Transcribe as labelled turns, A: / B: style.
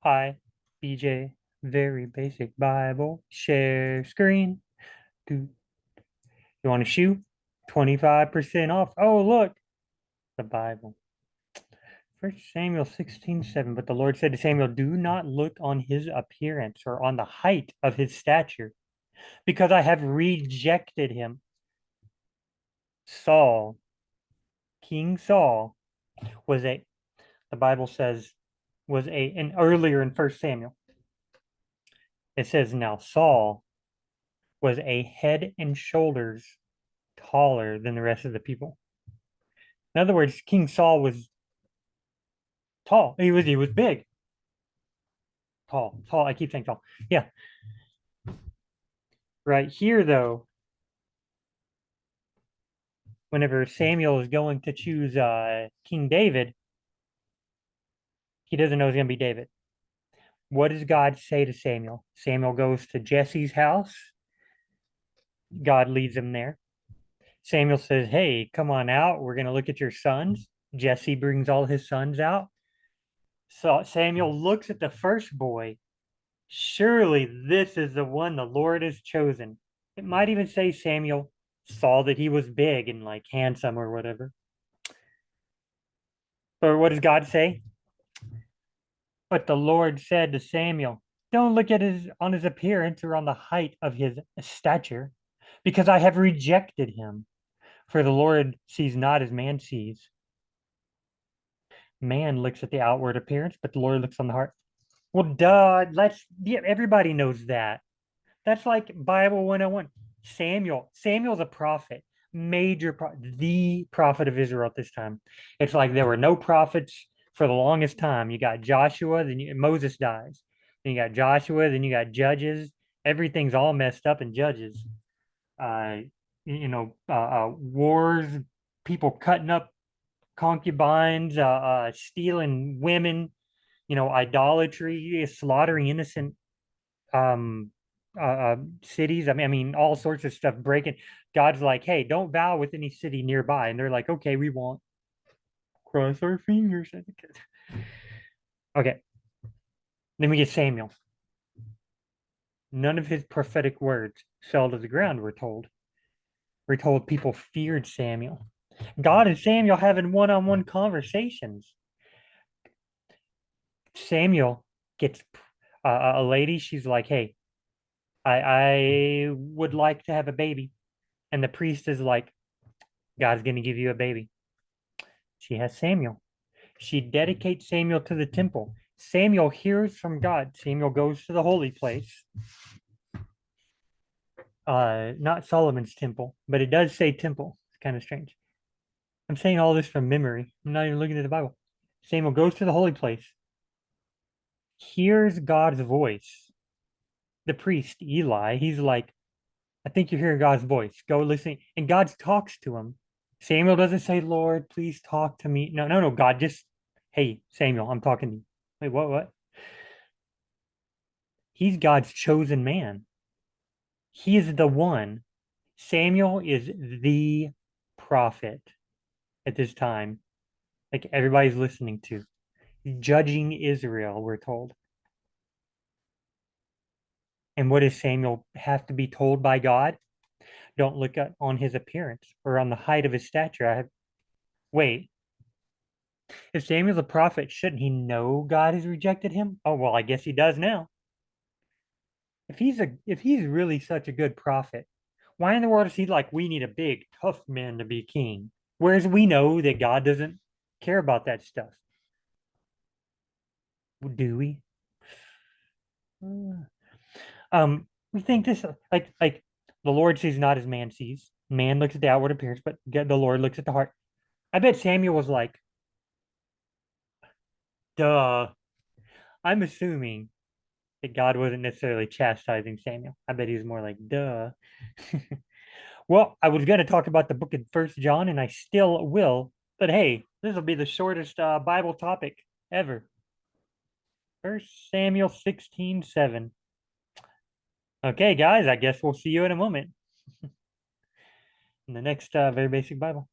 A: Hi, BJ. Very basic Bible. Share screen. Do you want to shoot? 25% off. Oh, look, the Bible. First Samuel 16:7. But the Lord said to Samuel, do not look on his appearance or on the height of his stature, because I have rejected him. Saul, King Saul, was the Bible says, and earlier in First Samuel, it says, now Saul was a head and shoulders taller than the rest of the people. In other words, King Saul was tall. He was big. Tall. I keep saying tall. Yeah. Right here though, whenever Samuel is going to choose King David, he doesn't know it's gonna be David. What does God say to Samuel? Samuel goes to Jesse's house. God leads him there. Samuel says, hey, come on out. We're gonna look at your sons. Jesse brings all his sons out. So Samuel looks at the first boy. Surely this is the one the Lord has chosen. It might even say Samuel saw that he was big and like handsome or whatever. Or what does God say? But the Lord said to Samuel, don't look at his on his appearance or on the height of his stature, because I have rejected him. For the Lord sees not as man sees. Man looks at the outward appearance, but the Lord looks on the heart. Well, duh, everybody knows that. That's like Bible 101. Samuel's a prophet, the prophet of Israel at this time. It's like there were no prophets for the longest time. You got Joshua, Moses dies. Then you got Joshua, then you got Judges. Everything's all messed up in Judges. Uh, Wars, people cutting up concubines, stealing women, idolatry, slaughtering innocent um cities. I mean all sorts of stuff breaking. God's like, hey, don't vow with any city nearby, and they're like, okay, we won't. Cross our fingers. Okay, then we get Samuel. None of his prophetic words fell to the ground. We're told people feared Samuel. God and Samuel having one-on-one conversations. Samuel gets a lady. She's like, hey, I would like to have a baby. And the priest is like, God's going to give you a baby. She has Samuel. She dedicates Samuel to the temple. Samuel hears from God. Samuel goes to the holy place. Not Solomon's temple, but it does say temple. It's kind of strange. I'm saying all this from memory. I'm not even looking at the Bible. Samuel goes to the holy place, hears God's voice. The priest, Eli, he's like, I think you're hearing God's voice. Go listen. And God talks to him. Samuel doesn't say, Lord, please talk to me. No, no, no. God just, hey, Samuel, I'm talking to you. Wait, what? He's God's chosen man. He is the one. Samuel is the prophet at this time, like everybody's listening to, judging Israel, we're told. And what does Samuel have to be told by God? Don't look at, on his appearance or on the height of his stature. Wait, if Samuel's a prophet, shouldn't he know God has rejected him? Oh, well, I guess he does now. If he's really such a good prophet, why in the world is he like, we need a big, tough man to be king? Whereas we know that God doesn't care about that stuff. Do we? Uh, we think this like the Lord sees not as man sees. Man looks at the outward appearance, but the Lord looks at the heart. I bet Samuel was like, duh. I'm assuming that God wasn't necessarily chastising Samuel. I bet he was more like, duh. Well, I was going to talk about the book of First John, and I still will. But hey, this will be the shortest Bible topic ever. First Samuel 16:7. Okay, guys, I guess we'll see you in a moment in the next Very Basic Bible.